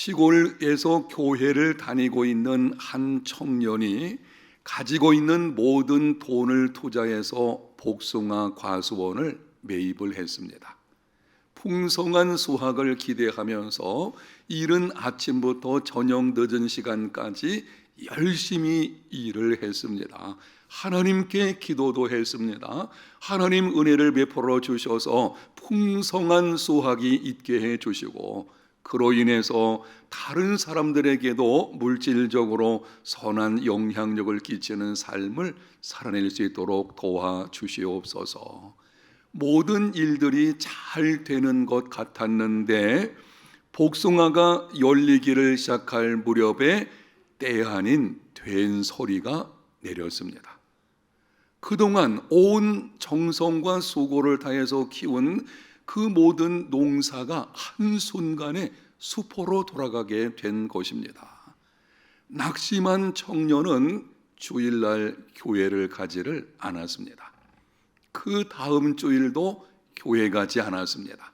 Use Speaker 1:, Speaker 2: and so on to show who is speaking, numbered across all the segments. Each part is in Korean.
Speaker 1: 시골에서 교회를 다니고 있는 한 청년이 가지고 있는 모든 돈을 투자해서 복숭아 과수원을 매입을 했습니다. 풍성한 수확을 기대하면서 이른 아침부터 저녁 늦은 시간까지 열심히 일을 했습니다. 하나님께 기도도 했습니다. 하나님 은혜를 베풀어 주셔서 풍성한 수확이 있게 해 주시고, 그로 인해서 다른 사람들에게도 물질적으로 선한 영향력을 끼치는 삶을 살아낼 수 있도록 도와주시옵소서. 모든 일들이 잘 되는 것 같았는데 복숭아가 열리기를 시작할 무렵에 때 아닌 된 소리가 내렸습니다. 그동안 온 정성과 수고를 다해서 키운 그 모든 농사가 한순간에 수포로 돌아가게 된 것입니다. 낙심한 청년은 주일날 교회를 가지를 않았습니다. 그 다음 주일도 교회 가지 않았습니다.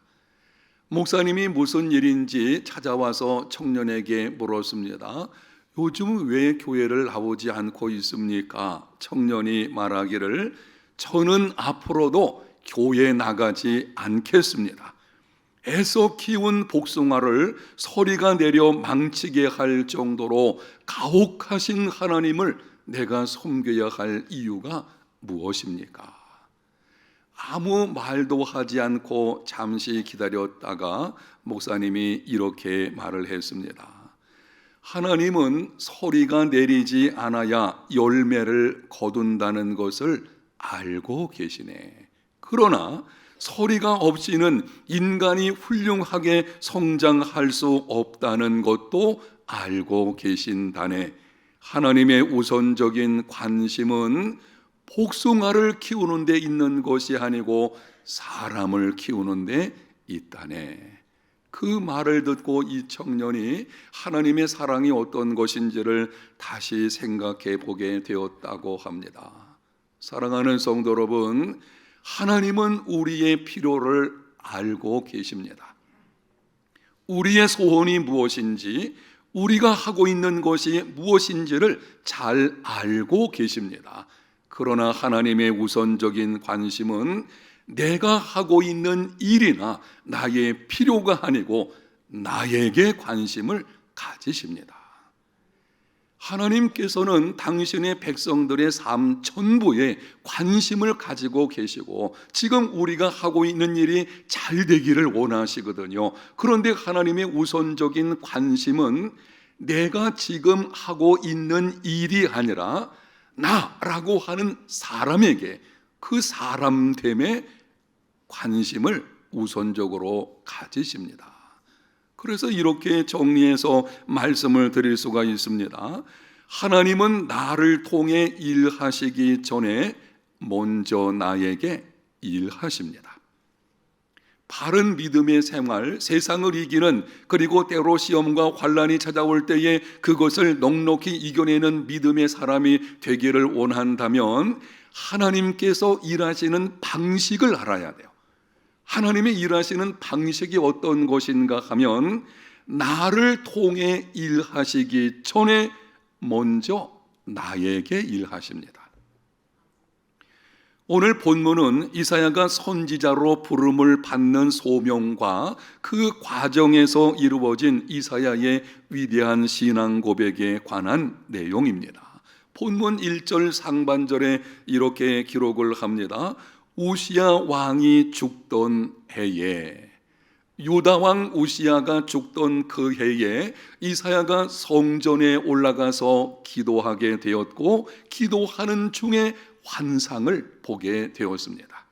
Speaker 1: 목사님이 무슨 일인지 찾아와서 청년에게 물었습니다. 요즘 왜 교회를 나오지 않고 있습니까? 청년이 말하기를, 저는 앞으로도 교회 나가지 않겠습니다. 애써 키운 복숭아를 소리가 내려 망치게 할 정도로 가혹하신 하나님을 내가 섬겨야 할 이유가 무엇입니까? 아무 말도 하지 않고 잠시 기다렸다가 목사님이 이렇게 말을 했습니다. 하나님은 소리가 내리지 않아야 열매를 거둔다는 것을 알고 계시네. 그러나 소리가 없이는 인간이 훌륭하게 성장할 수 없다는 것도 알고 계신다네. 하나님의 우선적인 관심은 복숭아를 키우는 데 있는 것이 아니고 사람을 키우는 데 있다네. 그 말을 듣고 이 청년이 하나님의 사랑이 어떤 것인지를 다시 생각해 보게 되었다고 합니다. 사랑하는 성도 여러분, 하나님은 우리의 필요를 알고 계십니다. 우리의 소원이 무엇인지, 우리가 하고 있는 것이 무엇인지를 잘 알고 계십니다. 그러나 하나님의 우선적인 관심은 내가 하고 있는 일이나 나의 필요가 아니고 나에게 관심을 가지십니다. 하나님께서는 당신의 백성들의 삶 전부에 관심을 가지고 계시고 지금 우리가 하고 있는 일이 잘 되기를 원하시거든요. 그런데 하나님의 우선적인 관심은 내가 지금 하고 있는 일이 아니라 나라고 하는 사람에게, 그 사람됨에 관심을 우선적으로 가지십니다. 그래서 이렇게 정리해서 말씀을 드릴 수가 있습니다. 하나님은 나를 통해 일하시기 전에 먼저 나에게 일하십니다. 바른 믿음의 생활, 세상을 이기는, 그리고 때로 시험과 환난이 찾아올 때에 그것을 넉넉히 이겨내는 믿음의 사람이 되기를 원한다면 하나님께서 일하시는 방식을 알아야 돼요. 하나님의 일하시는 방식이 어떤 것인가 하면 나를 통해 일하시기 전에 먼저 나에게 일하십니다. 오늘 본문은 이사야가 선지자로 부름을 받는 소명과 그 과정에서 이루어진 이사야의 위대한 신앙 고백에 관한 내용입니다. 본문 1절 상반절에 이렇게 기록을 합니다. 우시야 왕이 죽던 해에, 유다 왕 우시야가 죽던 그 해에 이사야가 성전에 올라가서 기도하게 되었고 기도하는 중에 환상을 보게 되었습니다.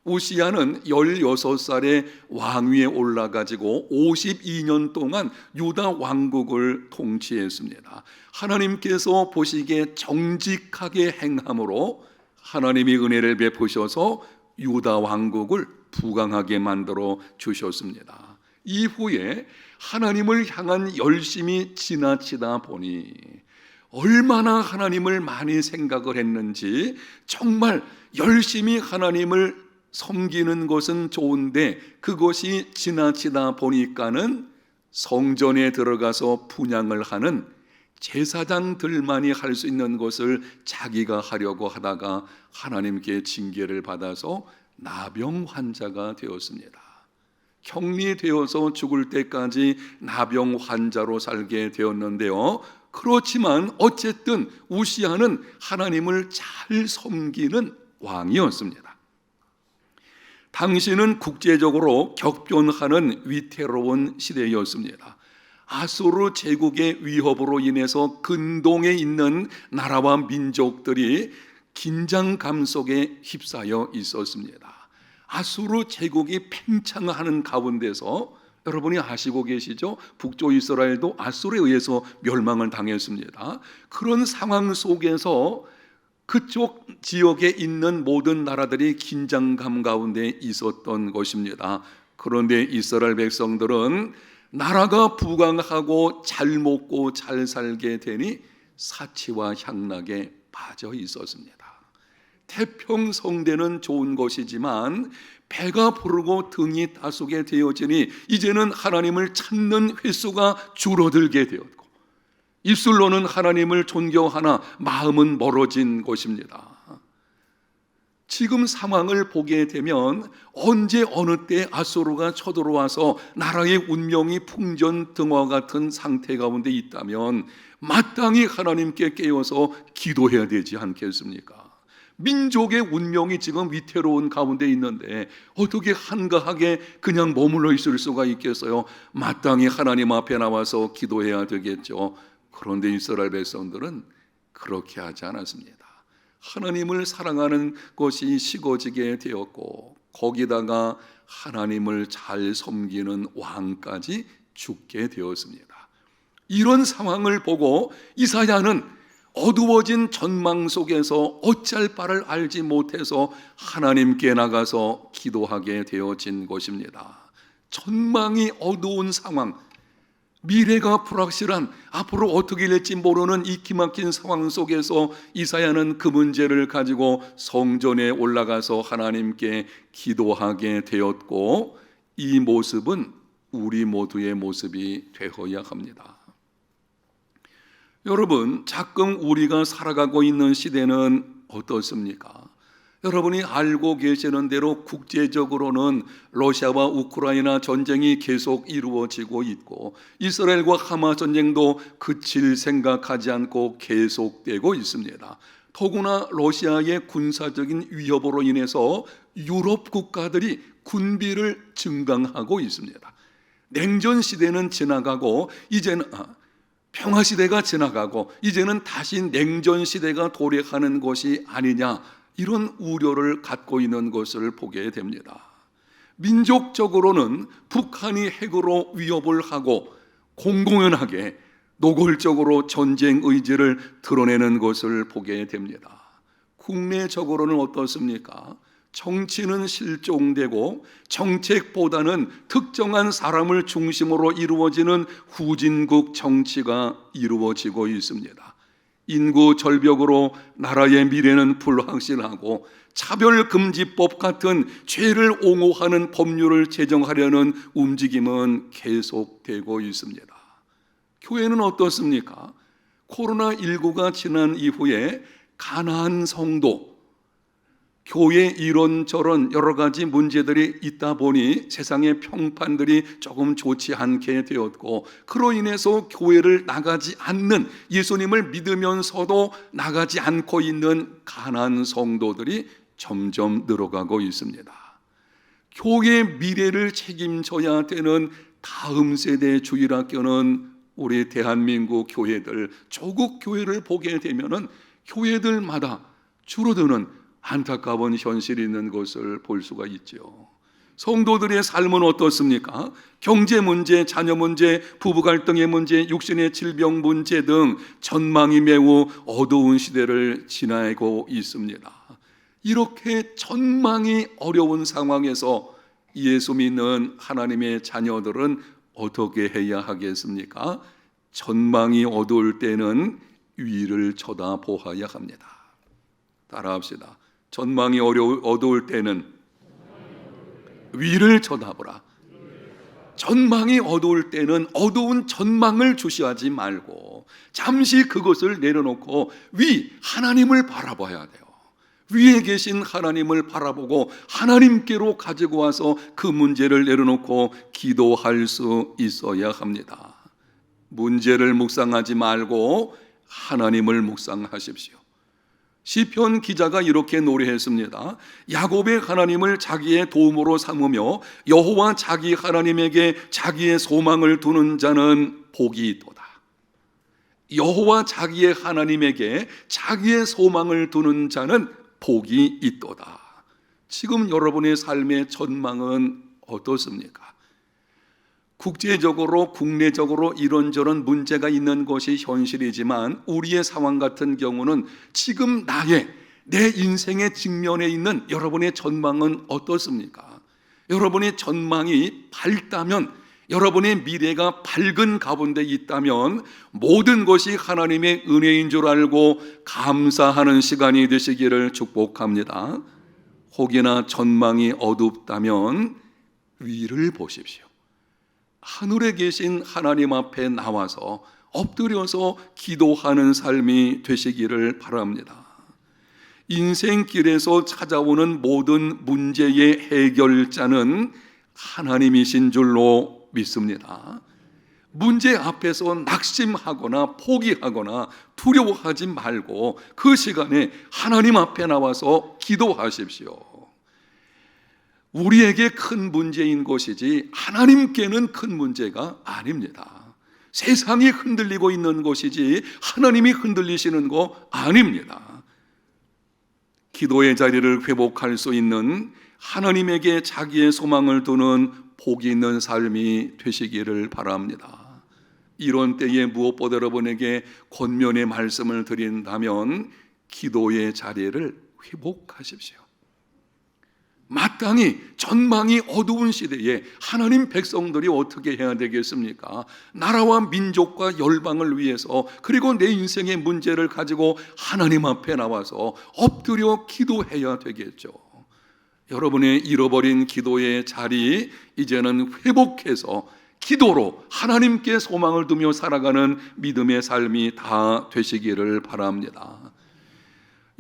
Speaker 1: 우시야는 16살에 왕위에 올라가지고 52년 동안 유다 왕국을 통치했습니다. 하나님께서 보시기에 정직하게 행함으로 하나님이 은혜를 베푸셔서 유다 왕국을 부강하게 만들어 주셨습니다. 이후에 하나님을 향한 열심이 지나치다 보니 얼마나 하나님을 많이 생각을 했는지, 정말 열심히 하나님을 섬기는 것은 좋은데 그것이 지나치다 보니까는 성전에 들어가서 분향을 하는 제사장들만이 할 수 있는 것을 자기가 하려고 하다가 하나님께 징계를 받아서 나병 환자가 되었습니다. 격리되어서 죽을 때까지 나병 환자로 살게 되었는데요. 그렇지만 어쨌든 우시야는 하나님을 잘 섬기는 왕이었습니다. 당시는 국제적으로 격변하는 위태로운 시대였습니다. 아수르 제국의 위협으로 인해서 근동에 있는 나라와 민족들이 긴장감 속에 휩싸여 있었습니다. 아수르 제국이 팽창하는 가운데서 여러분이 아시고 계시죠? 북쪽 이스라엘도 아수르에 의해서 멸망을 당했습니다. 그런 상황 속에서 그쪽 지역에 있는 모든 나라들이 긴장감 가운데 있었던 것입니다. 그런데 이스라엘 백성들은 나라가 부강하고 잘 먹고 잘 살게 되니 사치와 향락에 빠져 있었습니다. 태평성대는 좋은 것이지만 배가 부르고 등이 따수게 되어지니 이제는 하나님을 찾는 횟수가 줄어들게 되었고 입술로는 하나님을 존경하나 마음은 멀어진 것입니다. 지금 상황을 보게 되면 언제 어느 때 아수르가 쳐들어와서 나라의 운명이 풍전등화 같은 상태 가운데 있다면 마땅히 하나님께 깨어서 기도해야 되지 않겠습니까? 민족의 운명이 지금 위태로운 가운데 있는데 어떻게 한가하게 그냥 머물러 있을 수가 있겠어요? 마땅히 하나님 앞에 나와서 기도해야 되겠죠. 그런데 이스라엘 백성들은 그렇게 하지 않았습니다. 하나님을 사랑하는 것이 식어지게 되었고 거기다가 하나님을 잘 섬기는 왕까지 죽게 되었습니다. 이런 상황을 보고 이사야는 어두워진 전망 속에서 어찌할 바를 알지 못해서 하나님께 나가서 기도하게 되어진 것입니다. 전망이 어두운 상황, 미래가 불확실한 앞으로 어떻게 될지 모르는 이 기막힌 상황 속에서 이사야는 그 문제를 가지고 성전에 올라가서 하나님께 기도하게 되었고 이 모습은 우리 모두의 모습이 되어야 합니다. 여러분, 가끔 우리가 살아가고 있는 시대는 어떻습니까? 여러분이 알고 계시는 대로 국제적으로는 러시아와 우크라이나 전쟁이 계속 이루어지고 있고 이스라엘과 하마 전쟁도 그칠 생각하지 않고 계속되고 있습니다. 더구나 러시아의 군사적인 위협으로 인해서 유럽 국가들이 군비를 증강하고 있습니다. 냉전 시대는 지나가고 이제는 평화 시대가 지나가고 이제는 다시 냉전 시대가 도래하는 것이 아니냐, 이런 우려를 갖고 있는 것을 보게 됩니다. 민족적으로는 북한이 핵으로 위협을 하고 공공연하게 노골적으로 전쟁 의지를 드러내는 것을 보게 됩니다. 국내적으로는 어떻습니까? 정치는 실종되고 정책보다는 특정한 사람을 중심으로 이루어지는 후진국 정치가 이루어지고 있습니다. 인구 절벽으로 나라의 미래는 불확실하고 차별금지법 같은 죄를 옹호하는 법률을 제정하려는 움직임은 계속되고 있습니다. 교회는 어떻습니까? 코로나19가 지난 이후에 가난한 성도, 교회 이런저런 여러 가지 문제들이 있다 보니 세상의 평판들이 조금 좋지 않게 되었고 그로 인해서 교회를 나가지 않는, 예수님을 믿으면서도 나가지 않고 있는 가난한 성도들이 점점 늘어가고 있습니다. 교회의 미래를 책임져야 되는 다음 세대 주일학교는 우리 대한민국 교회들, 조국 교회를 보게 되면은 교회들마다 줄어드는 안타까운 현실이 있는 것을 볼 수가 있죠. 성도들의 삶은 어떻습니까? 경제 문제, 자녀 문제, 부부 갈등의 문제, 육신의 질병 문제 등 전망이 매우 어두운 시대를 지나고 있습니다. 이렇게 전망이 어려운 상황에서 예수 믿는 하나님의 자녀들은 어떻게 해야 하겠습니까? 전망이 어두울 때는 위를 쳐다보아야 합니다. 따라합시다. 전망이 어두울 때는 위를 쳐다보라. 전망이 어두울 때는 어두운 전망을 주시하지 말고 잠시 그것을 내려놓고 하나님을 바라봐야 돼요. 위에 계신 하나님을 바라보고 하나님께로 가지고 와서 그 문제를 내려놓고 기도할 수 있어야 합니다. 문제를 묵상하지 말고 하나님을 묵상하십시오. 시편 기자가 이렇게 노래했습니다. 야곱의 하나님을 자기의 도움으로 삼으며 여호와 자기 하나님에게 자기의 소망을 두는 자는 복이 있도다. 여호와 자기의 하나님에게 자기의 소망을 두는 자는 복이 있도다. 지금 여러분의 삶의 전망은 어떻습니까? 국제적으로 국내적으로 이런저런 문제가 있는 것이 현실이지만 우리의 상황 같은 경우는 지금 내 인생의 직면에 있는 여러분의 전망은 어떻습니까? 여러분의 전망이 밝다면, 여러분의 미래가 밝은 가운데 있다면 모든 것이 하나님의 은혜인 줄 알고 감사하는 시간이 되시기를 축복합니다. 혹여나 전망이 어둡다면 위를 보십시오. 하늘에 계신 하나님 앞에 나와서 엎드려서 기도하는 삶이 되시기를 바랍니다. 인생길에서 찾아오는 모든 문제의 해결자는 하나님이신 줄로 믿습니다. 문제 앞에서 낙심하거나 포기하거나 두려워하지 말고 그 시간에 하나님 앞에 나와서 기도하십시오. 우리에게 큰 문제인 것이지 하나님께는 큰 문제가 아닙니다. 세상이 흔들리고 있는 것이지 하나님이 흔들리시는 거 아닙니다. 기도의 자리를 회복할 수 있는, 하나님에게 자기의 소망을 두는 복이 있는 삶이 되시기를 바랍니다. 이런 때에 무엇보다 여러분에게 권면의 말씀을 드린다면 기도의 자리를 회복하십시오. 마땅히 전망이 어두운 시대에 하나님 백성들이 어떻게 해야 되겠습니까? 나라와 민족과 열방을 위해서, 그리고 내 인생의 문제를 가지고 하나님 앞에 나와서 엎드려 기도해야 되겠죠. 여러분의 잃어버린 기도의 자리 이제는 회복해서 기도로 하나님께 소망을 두며 살아가는 믿음의 삶이 다 되시기를 바랍니다.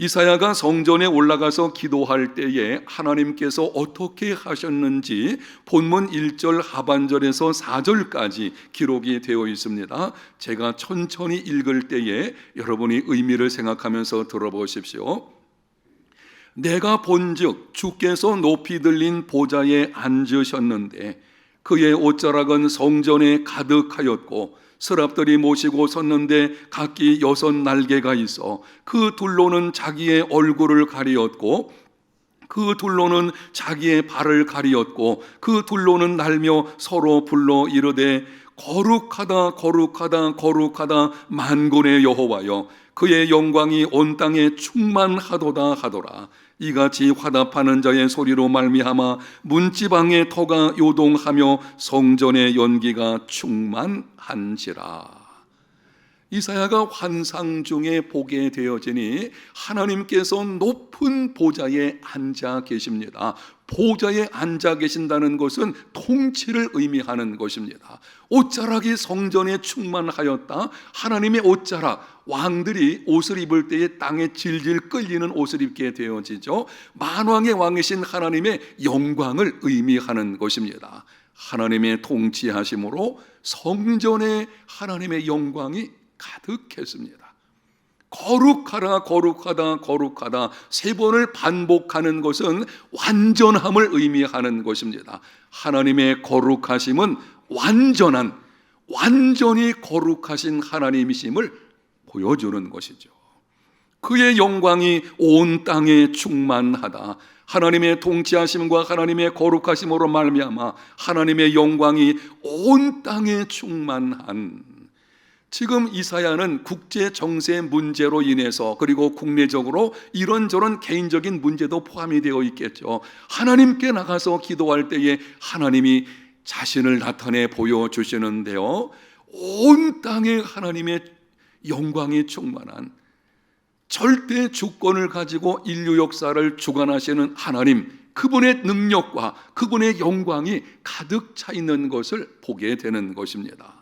Speaker 1: 이사야가 성전에 올라가서 기도할 때에 하나님께서 어떻게 하셨는지 본문 1절 하반절에서 4절까지 기록이 되어 있습니다. 제가 천천히 읽을 때에 여러분이 의미를 생각하면서 들어보십시오. 내가 본즉 주께서 높이 들린 보좌에 앉으셨는데 그의 옷자락은 성전에 가득하였고 서랍들이 모시고 섰는데 각기 6 날개가 있어 그 둘로는 자기의 얼굴을 가리었고 그 둘로는 자기의 발을 가리었고 그 둘로는 날며 서로 불러 이르되 거룩하다 거룩하다 거룩하다 만군의 여호와여 그의 영광이 온 땅에 충만하도다 하더라. 이같이 화답하는 자의 소리로 말미암아 문지방의 터가 요동하며 성전의 연기가 충만한지라. 이사야가 환상 중에 보게 되어지니 하나님께서 높은 보좌에 앉아 계십니다. 보좌에 앉아 계신다는 것은 통치를 의미하는 것입니다. 옷자락이 성전에 충만하였다. 하나님의 옷자락, 왕들이 옷을 입을 때에 땅에 질질 끌리는 옷을 입게 되어지죠. 만왕의 왕이신 하나님의 영광을 의미하는 것입니다. 하나님의 통치하심으로 성전에 하나님의 영광이 가득했습니다. 거룩하다 거룩하다 거룩하다 3번을 반복하는 것은 완전함을 의미하는 것입니다. 하나님의 거룩하심은 완전히 거룩하신 하나님이심을 보여주는 것이죠. 그의 영광이 온 땅에 충만하다. 하나님의 통치하심과 하나님의 거룩하심으로 말미암아 하나님의 영광이 온 땅에 충만한. 지금 이사야는 국제 정세 문제로 인해서 그리고 국내적으로 이런저런 개인적인 문제도 포함이 되어 있겠죠. 하나님께 나가서 기도할 때에 하나님이 자신을 나타내 보여주시는데요, 온 땅에 하나님의 영광이 충만한, 절대 주권을 가지고 인류 역사를 주관하시는 하나님, 그분의 능력과 그분의 영광이 가득 차 있는 것을 보게 되는 것입니다.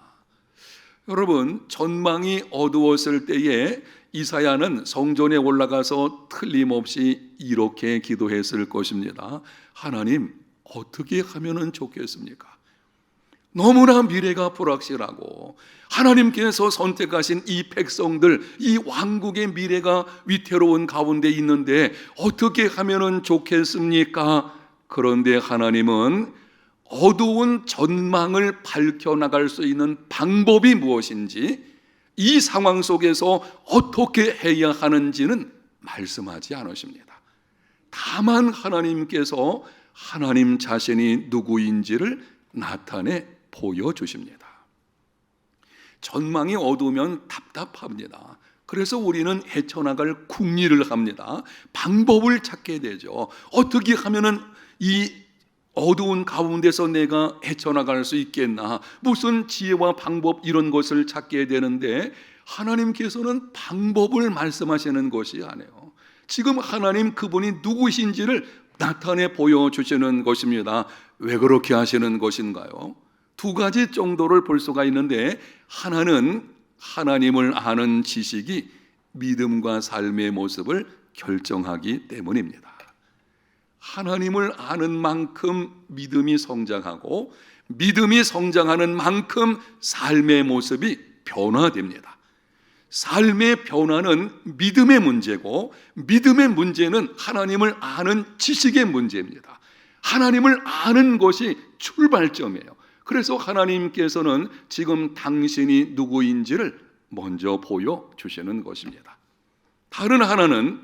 Speaker 1: 여러분, 전망이 어두웠을 때에 이사야는 성전에 올라가서 틀림없이 이렇게 기도했을 것입니다. 하나님, 어떻게 하면 좋겠습니까? 너무나 미래가 불확실하고 하나님께서 선택하신 이 백성들, 이 왕국의 미래가 위태로운 가운데 있는데 어떻게 하면 좋겠습니까? 그런데 하나님은 어두운 전망을 밝혀나갈 수 있는 방법이 무엇인지, 이 상황 속에서 어떻게 해야 하는지는 말씀하지 않으십니다. 다만 하나님께서 하나님 자신이 누구인지를 나타내 보여주십니다. 전망이 어두우면 답답합니다. 그래서 우리는 헤쳐나갈 궁리를 합니다. 방법을 찾게 되죠. 어떻게 하면은 이 어두운 가운데서 내가 헤쳐나갈 수 있겠나, 무슨 지혜와 방법, 이런 것을 찾게 되는데 하나님께서는 방법을 말씀하시는 것이 아니에요. 지금 하나님 그분이 누구신지를 나타내 보여주시는 것입니다. 왜 그렇게 하시는 것인가요? 두 가지 정도를 볼 수가 있는데, 하나는 하나님을 아는 지식이 믿음과 삶의 모습을 결정하기 때문입니다. 하나님을 아는 만큼 믿음이 성장하고, 믿음이 성장하는 만큼 삶의 모습이 변화됩니다. 삶의 변화는 믿음의 문제고, 믿음의 문제는 하나님을 아는 지식의 문제입니다. 하나님을 아는 것이 출발점이에요. 그래서 하나님께서는 지금 당신이 누구인지를 먼저 보여주시는 것입니다. 다른 하나는,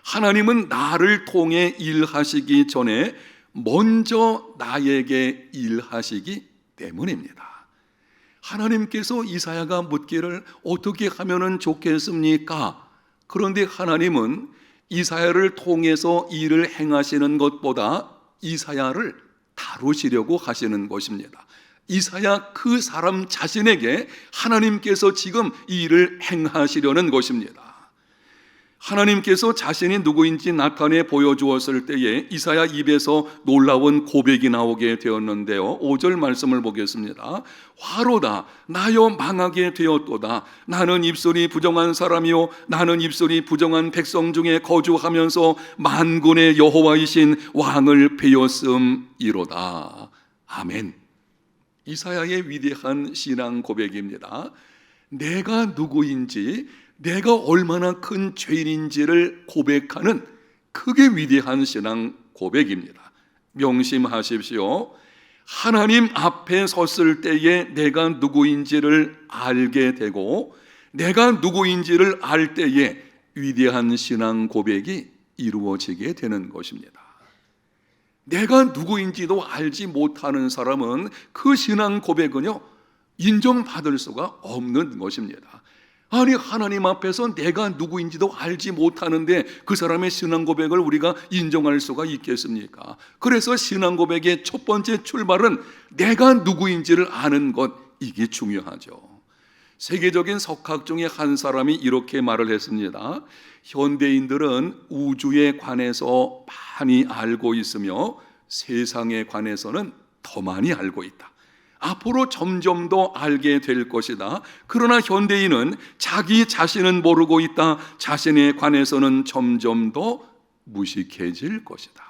Speaker 1: 하나님은 나를 통해 일하시기 전에 먼저 나에게 일하시기 때문입니다. 하나님께서 이사야가 묻기를 어떻게 하면 좋겠습니까? 그런데 하나님은 이사야를 통해서 일을 행하시는 것보다 이사야를 다루시려고 하시는 것입니다. 이사야 그 사람 자신에게 하나님께서 지금 이 일을 행하시려는 것입니다. 하나님께서 자신이 누구인지 나타내 보여주었을 때에 이사야 입에서 놀라운 고백이 나오게 되었는데요. 5절 말씀을 보겠습니다. 화로다, 나여 망하게 되었도다. 나는 입술이 부정한 사람이요, 나는 입술이 부정한 백성 중에 거주하면서 만군의 여호와이신 왕을 배웠음이로다. 아멘. 이사야의 위대한 신앙 고백입니다. 내가 누구인지, 내가 얼마나 큰 죄인인지를 고백하는 크게 위대한 신앙 고백입니다. 명심하십시오. 하나님 앞에 섰을 때에 내가 누구인지를 알게 되고, 내가 누구인지를 알 때에 위대한 신앙 고백이 이루어지게 되는 것입니다. 내가 누구인지도 알지 못하는 사람은 그 신앙 고백은요, 인정받을 수가 없는 것입니다. 아니, 하나님 앞에서 내가 누구인지도 알지 못하는데 그 사람의 신앙 고백을 우리가 인정할 수가 있겠습니까? 그래서 신앙 고백의 첫 번째 출발은 내가 누구인지를 아는 것, 이게 중요하죠. 세계적인 석학 중에 한 사람이 이렇게 말을 했습니다. 현대인들은 우주에 관해서 많이 알고 있으며 세상에 관해서는 더 많이 알고 있다. 앞으로 점점 더 알게 될 것이다. 그러나 현대인은 자기 자신은 모르고 있다. 자신에 관해서는 점점 더 무식해질 것이다.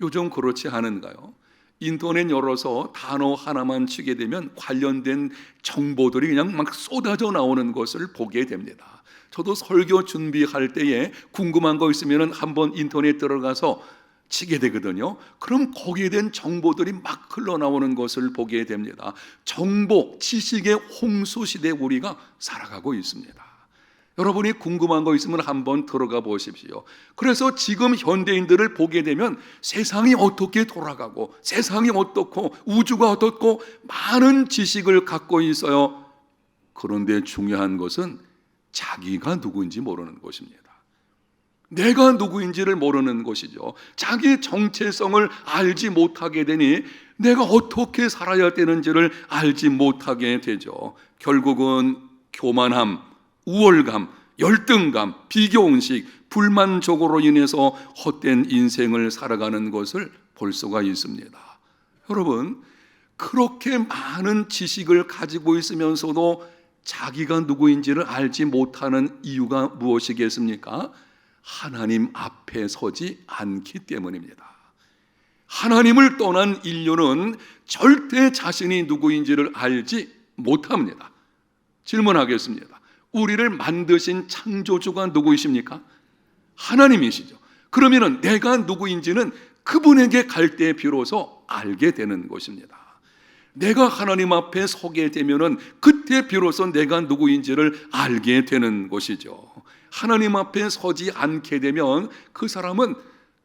Speaker 1: 요즘 그렇지 않은가요? 인터넷 열어서 단어 하나만 치게 되면 관련된 정보들이 그냥 막 쏟아져 나오는 것을 보게 됩니다. 저도 설교 준비할 때에 궁금한 거 있으면 한번 인터넷 들어가서 치게 되거든요. 그럼 거기에 대한 정보들이 막 흘러나오는 것을 보게 됩니다. 정보, 지식의 홍수 시대에 우리가 살아가고 있습니다. 여러분이 궁금한 거 있으면 한번 들어가 보십시오. 그래서 지금 현대인들을 보게 되면 세상이 어떻게 돌아가고, 세상이 어떻고, 우주가 어떻고, 많은 지식을 갖고 있어요. 그런데 중요한 것은 자기가 누구인지 모르는 것입니다. 내가 누구인지를 모르는 것이죠. 자기 정체성을 알지 못하게 되니 내가 어떻게 살아야 되는지를 알지 못하게 되죠. 결국은 교만함, 우월감, 열등감, 비교의식, 불만족으로 인해서 헛된 인생을 살아가는 것을 볼 수가 있습니다. 여러분, 그렇게 많은 지식을 가지고 있으면서도 자기가 누구인지를 알지 못하는 이유가 무엇이겠습니까? 하나님 앞에 서지 않기 때문입니다. 하나님을 떠난 인류는 절대 자신이 누구인지를 알지 못합니다. 질문하겠습니다. 우리를 만드신 창조주가 누구이십니까? 하나님이시죠. 그러면 내가 누구인지는 그분에게 갈 때 비로소 알게 되는 것입니다. 내가 하나님 앞에 서게 되면은 그때 비로소 내가 누구인지를 알게 되는 것이죠. 하나님 앞에 서지 않게 되면 그 사람은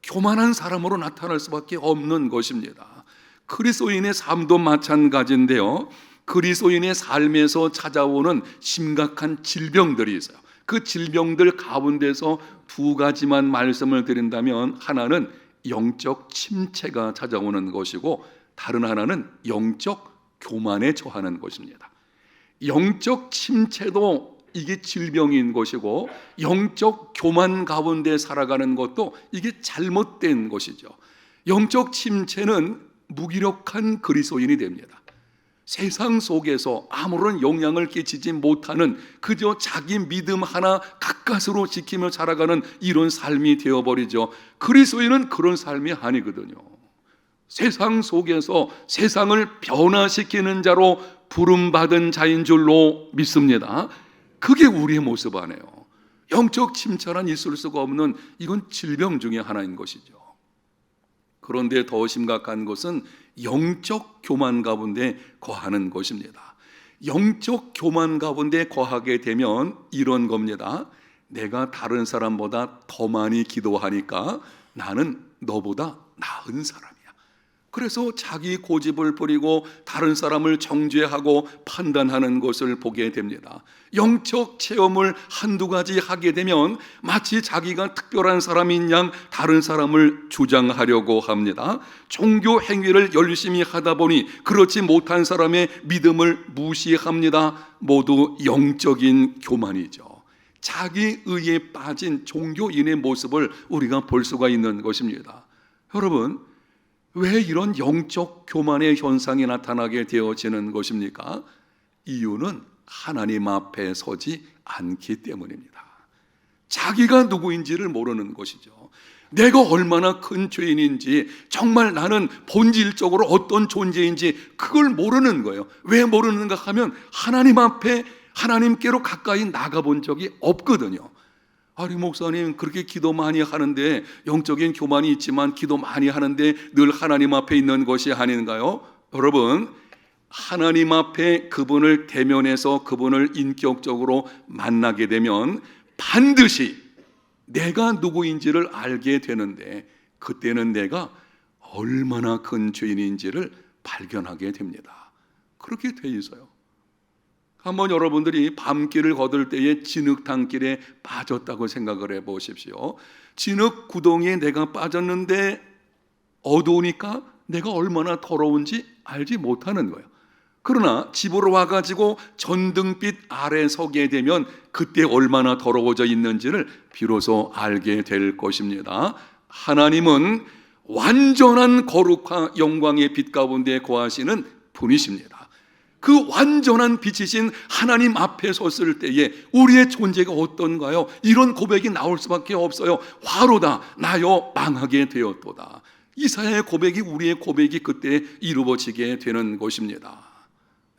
Speaker 1: 교만한 사람으로 나타날 수밖에 없는 것입니다. 그리스도인의 삶도 마찬가지인데요. 그리스도인의 삶에서 찾아오는 심각한 질병들이 있어요. 그 질병들 가운데서 두 가지만 말씀을 드린다면, 하나는 영적 침체가 찾아오는 것이고 다른 하나는 영적 교만에 처하는 것입니다. 영적 침체도 이게 질병인 것이고, 영적 교만 가운데 살아가는 것도 이게 잘못된 것이죠. 영적 침체는 무기력한 그리스도인이 됩니다. 세상 속에서 아무런 영향을 끼치지 못하는, 그저 자기 믿음 하나 가까스로 지키며 살아가는 이런 삶이 되어버리죠. 그리스도인은 그런 삶이 아니거든요. 세상 속에서 세상을 변화시키는 자로 부름받은 자인 줄로 믿습니다. 그게 우리의 모습 아니에요. 영적 침체는 있을 수가 없는, 이건 질병 중에 하나인 것이죠. 그런데 더 심각한 것은 영적 교만 가운데 거하는 것입니다. 영적 교만 가운데 거하게 되면 이런 겁니다. 내가 다른 사람보다 더 많이 기도하니까 나는 너보다 나은 사람이야. 그래서 자기 고집을 부리고 다른 사람을 정죄하고 판단하는 것을 보게 됩니다. 영적 체험을 한두 가지 하게 되면 마치 자기가 특별한 사람인 양 다른 사람을 주장하려고 합니다. 종교 행위를 열심히 하다 보니 그렇지 못한 사람의 믿음을 무시합니다. 모두 영적인 교만이죠. 자기 의에 빠진 종교인의 모습을 우리가 볼 수가 있는 것입니다. 여러분, 왜 이런 영적 교만의 현상이 나타나게 되어지는 것입니까? 이유는 하나님 앞에 서지 않기 때문입니다. 자기가 누구인지를 모르는 것이죠. 내가 얼마나 큰 죄인인지, 정말 나는 본질적으로 어떤 존재인지 그걸 모르는 거예요. 왜 모르는가 하면 하나님 앞에, 하나님께로 가까이 나가본 적이 없거든요. 아니, 목사님 그렇게 기도 많이 하는데, 영적인 교만이 있지만 기도 많이 하는데 늘 하나님 앞에 있는 것이 아닌가요? 여러분, 하나님 앞에 그분을 대면해서 그분을 인격적으로 만나게 되면 반드시 내가 누구인지를 알게 되는데, 그때는 내가 얼마나 큰 죄인인지를 발견하게 됩니다. 그렇게 돼 있어요. 한번 여러분들이 밤길을 걷을 때에 진흙탕길에 빠졌다고 생각을 해보십시오. 진흙 구덩이에 내가 빠졌는데 어두우니까 내가 얼마나 더러운지 알지 못하는 거예요. 그러나 집으로 와가지고 전등빛 아래 서게 되면 그때 얼마나 더러워져 있는지를 비로소 알게 될 것입니다. 하나님은 완전한 거룩과 영광의 빛 가운데 거하시는 분이십니다. 그 완전한 빛이신 하나님 앞에 섰을 때에 우리의 존재가 어떤가요? 이런 고백이 나올 수밖에 없어요. 화로다 나여 망하게 되었도다. 이사야의 고백이, 우리의 고백이 그때 이루어지게 되는 것입니다.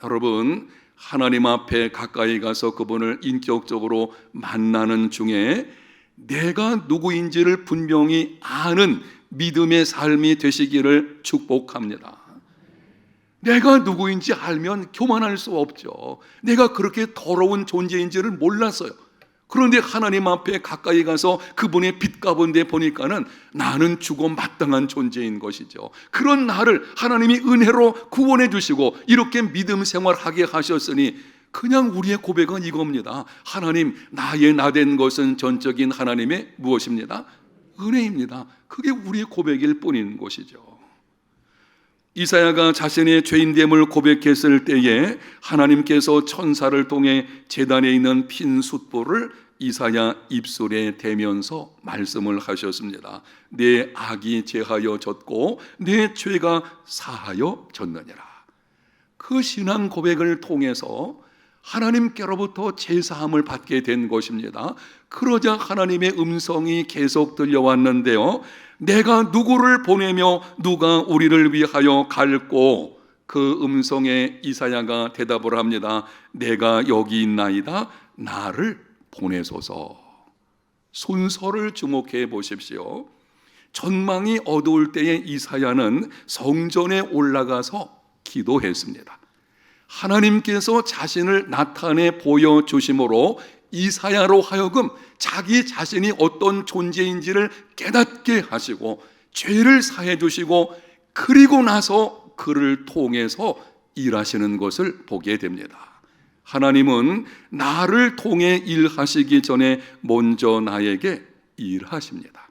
Speaker 1: 여러분, 하나님 앞에 가까이 가서 그분을 인격적으로 만나는 중에 내가 누구인지를 분명히 아는 믿음의 삶이 되시기를 축복합니다. 내가 누구인지 알면 교만할 수 없죠. 내가 그렇게 더러운 존재인지를 몰랐어요. 그런데 하나님 앞에 가까이 가서 그분의 빛 가운데 보니까는 나는 죽어 마땅한 존재인 것이죠. 그런 나를 하나님이 은혜로 구원해 주시고 이렇게 믿음 생활하게 하셨으니 그냥 우리의 고백은 이겁니다. 하나님, 나의 나된 것은 전적인 하나님의 무엇입니다? 은혜입니다. 그게 우리의 고백일 뿐인 것이죠. 이사야가 자신의 죄인됨을 고백했을 때에 하나님께서 천사를 통해 제단에 있는 핀 숫불을 이사야 입술에 대면서 말씀을 하셨습니다. 내 악이 제하여 졌고 내 죄가 사하여 졌느니라. 그 신앙 고백을 통해서 하나님께로부터 제사함을 받게 된 것입니다. 그러자 하나님의 음성이 계속 들려왔는데요, 내가 누구를 보내며 누가 우리를 위하여 갈고, 그 음성에 이사야가 대답을 합니다. 내가 여기 있나이다, 나를 보내소서. 순서를 주목해 보십시오. 전망이 어두울 때에 이사야는 성전에 올라가서 기도했습니다. 하나님께서 자신을 나타내 보여주심으로 이사야로 하여금 자기 자신이 어떤 존재인지를 깨닫게 하시고 죄를 사해 주시고, 그리고 나서 그를 통해서 일하시는 것을 보게 됩니다. 하나님은 나를 통해 일하시기 전에 먼저 나에게 일하십니다.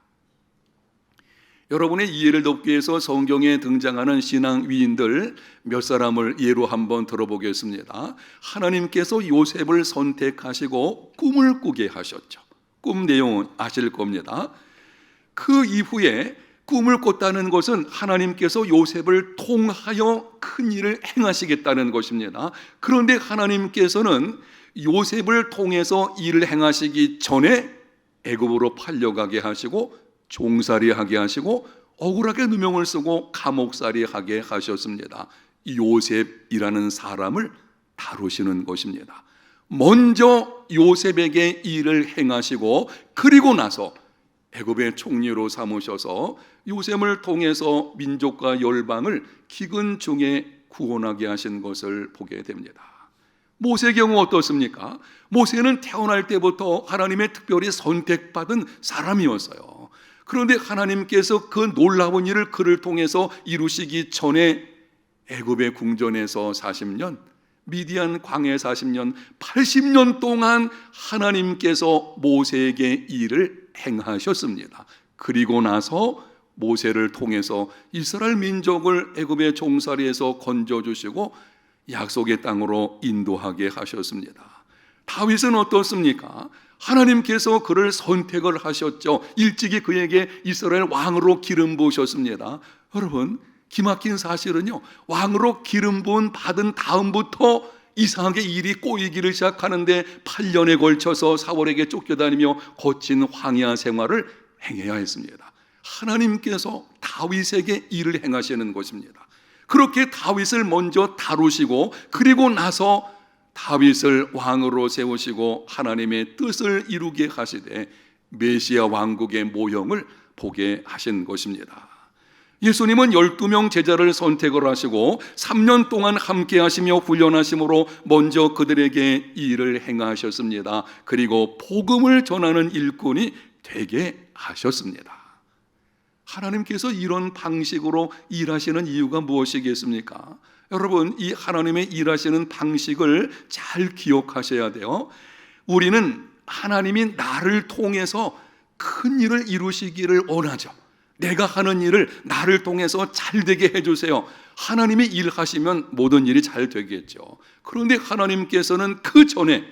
Speaker 1: 여러분의 이해를 돕기 위해서 성경에 등장하는 신앙 위인들 몇 사람을 예로 한번 들어보겠습니다. 하나님께서 요셉을 선택하시고 꿈을 꾸게 하셨죠. 꿈 내용은 아실 겁니다. 그 이후에 꿈을 꿨다는 것은 하나님께서 요셉을 통하여 큰 일을 행하시겠다는 것입니다. 그런데 하나님께서는 요셉을 통해서 일을 행하시기 전에 애굽으로 팔려가게 하시고 종살이하게 하시고 억울하게 누명을 쓰고 감옥살이하게 하셨습니다. 요셉이라는 사람을 다루시는 것입니다. 먼저 요셉에게 일을 행하시고 그리고 나서 애굽의 총리로 삼으셔서 요셉을 통해서 민족과 열방을 기근 중에 구원하게 하신 것을 보게 됩니다. 모세의 경우 어떻습니까? 모세는 태어날 때부터 하나님의 특별히 선택받은 사람이었어요. 그런데 하나님께서 그 놀라운 일을 그를 통해서 이루시기 전에 애굽의 궁전에서 40년, 미디안 광야에 40년, 80년 동안 하나님께서 모세에게 일을 행하셨습니다. 그리고 나서 모세를 통해서 이스라엘 민족을 애굽의 종살이에서 건져주시고 약속의 땅으로 인도하게 하셨습니다. 다윗은 어떻습니까? 하나님께서 그를 선택을 하셨죠. 일찍이 그에게 이스라엘 왕으로 기름 부으셨습니다. 여러분, 기막힌 사실은요, 왕으로 기름 부은 받은 다음부터 이상하게 일이 꼬이기를 시작하는데 8년에 걸쳐서 사울에게 쫓겨다니며 거친 황야 생활을 행해야 했습니다. 하나님께서 다윗에게 일을 행하시는 것입니다. 그렇게 다윗을 먼저 다루시고 그리고 나서 다윗을 왕으로 세우시고 하나님의 뜻을 이루게 하시되 메시아 왕국의 모형을 보게 하신 것입니다. 예수님은 12명 제자를 선택을 하시고 3년 동안 함께 하시며 훈련하심으로 먼저 그들에게 일을 행하셨습니다. 그리고 복음을 전하는 일꾼이 되게 하셨습니다. 하나님께서 이런 방식으로 일하시는 이유가 무엇이겠습니까? 여러분, 이 하나님의 일하시는 방식을 잘 기억하셔야 돼요. 우리는 하나님이 나를 통해서 큰 일을 이루시기를 원하죠. 내가 하는 일을 나를 통해서 잘 되게 해주세요. 하나님이 일하시면 모든 일이 잘 되겠죠. 그런데 하나님께서는 그 전에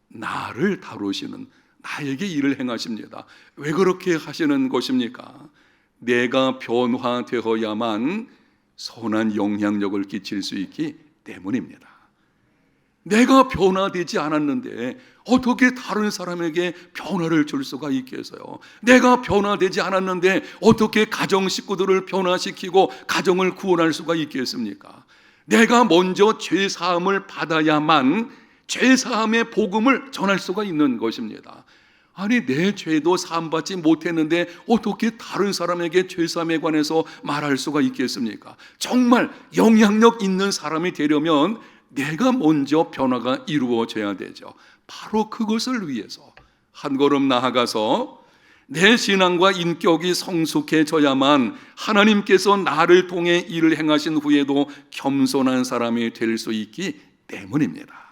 Speaker 1: 나를 다루시는, 나에게 일을 행하십니다. 왜 그렇게 하시는 것입니까? 내가 변화되어야만 선한 영향력을 끼칠 수 있기 때문입니다. 내가 변화되지 않았는데 어떻게 다른 사람에게 변화를 줄 수가 있겠어요? 내가 변화되지 않았는데 어떻게 가정 식구들을 변화시키고 가정을 구원할 수가 있겠습니까? 내가 먼저 죄사함을 받아야만 죄사함의 복음을 전할 수가 있는 것입니다. 아니, 내 죄도 사함받지 못했는데 어떻게 다른 사람에게 죄사함에 관해서 말할 수가 있겠습니까? 정말 영향력 있는 사람이 되려면 내가 먼저 변화가 이루어져야 되죠. 바로 그것을 위해서 한 걸음 나아가서 내 신앙과 인격이 성숙해져야만 하나님께서 나를 통해 일을 행하신 후에도 겸손한 사람이 될 수 있기 때문입니다.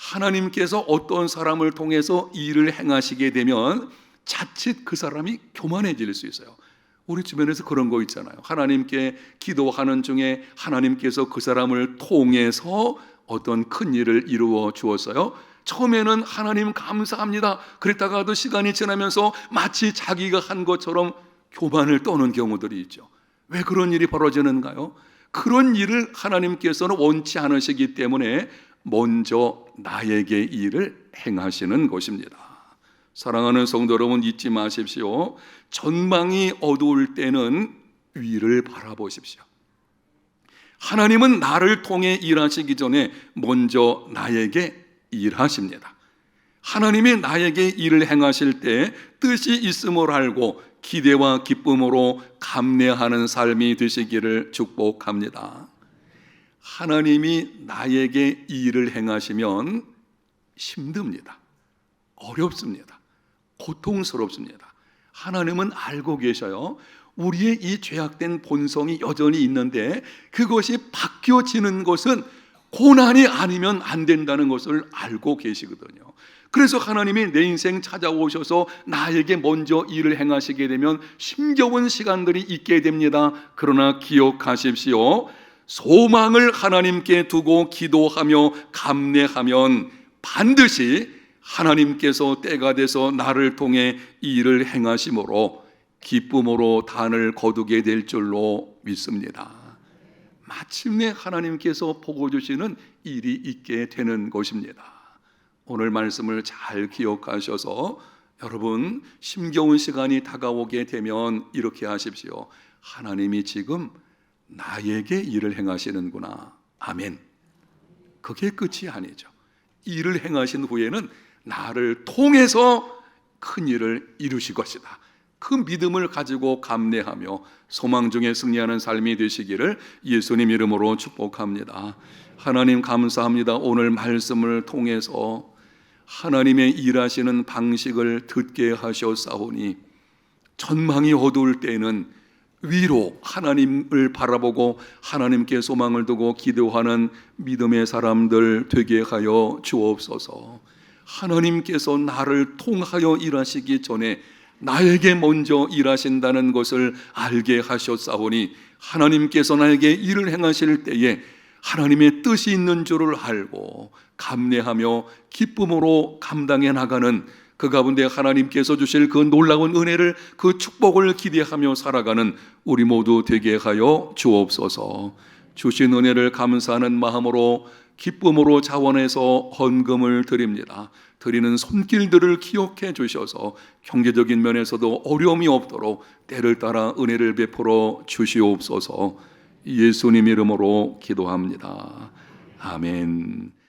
Speaker 1: 하나님께서 어떤 사람을 통해서 일을 행하시게 되면 자칫 그 사람이 교만해질 수 있어요. 우리 주변에서 그런 거 있잖아요. 하나님께 기도하는 중에 하나님께서 그 사람을 통해서 어떤 큰 일을 이루어 주었어요. 처음에는 하나님 감사합니다 그랬다가도 시간이 지나면서 마치 자기가 한 것처럼 교만을 떠는 경우들이 있죠. 왜 그런 일이 벌어지는가요? 그런 일을 하나님께서는 원치 않으시기 때문에 먼저 나에게 일을 행하시는 것입니다. 사랑하는 성도 여러분, 잊지 마십시오. 전망이 어두울 때는 위를 바라보십시오. 하나님은 나를 통해 일하시기 전에 먼저 나에게 일하십니다. 하나님이 나에게 일을 행하실 때 뜻이 있음을 알고 기대와 기쁨으로 감내하는 삶이 되시기를 축복합니다. 하나님이 나에게 일을 행하시면 힘듭니다. 어렵습니다. 고통스럽습니다. 하나님은 알고 계셔요. 우리의 이 죄악된 본성이 여전히 있는데 그것이 바뀌어지는 것은 고난이 아니면 안 된다는 것을 알고 계시거든요. 그래서 하나님이 내 인생 찾아오셔서 나에게 먼저 일을 행하시게 되면 힘겨운 시간들이 있게 됩니다. 그러나 기억하십시오. 소망을 하나님께 두고 기도하며 감내하면 반드시 하나님께서 때가 돼서 나를 통해 일을 행하심으로 기쁨으로 단을 거두게 될 줄로 믿습니다. 마침내 하나님께서 보고 주시는 일이 있게 되는 것입니다. 오늘 말씀을 잘 기억하셔서 여러분 힘겨운 시간이 다가오게 되면 이렇게 하십시오. 하나님이 지금 나에게 일을 행하시는구나. 아멘. 그게 끝이 아니죠. 일을 행하신 후에는 나를 통해서 큰 일을 이루실 것이다. 그 믿음을 가지고 감내하며 소망 중에 승리하는 삶이 되시기를 예수님 이름으로 축복합니다. 하나님 감사합니다. 오늘 말씀을 통해서 하나님의 일하시는 방식을 듣게 하셨사오니 전망이 어두울 때에는 위로 하나님을 바라보고 하나님께 소망을 두고 기도하는 믿음의 사람들 되게 하여 주옵소서. 하나님께서 나를 통하여 일하시기 전에 나에게 먼저 일하신다는 것을 알게 하셨사오니 하나님께서 나에게 일을 행하실 때에 하나님의 뜻이 있는 줄을 알고 감내하며 기쁨으로 감당해 나가는 그 가운데 하나님께서 주실 그 놀라운 은혜를 그 축복을 기대하며 살아가는 우리 모두 되게 하여 주옵소서. 주신 은혜를 감사하는 마음으로 기쁨으로 자원해서 헌금을 드립니다. 드리는 손길들을 기억해 주셔서 경제적인 면에서도 어려움이 없도록 때를 따라 은혜를 베풀어 주시옵소서. 예수님 이름으로 기도합니다. 아멘.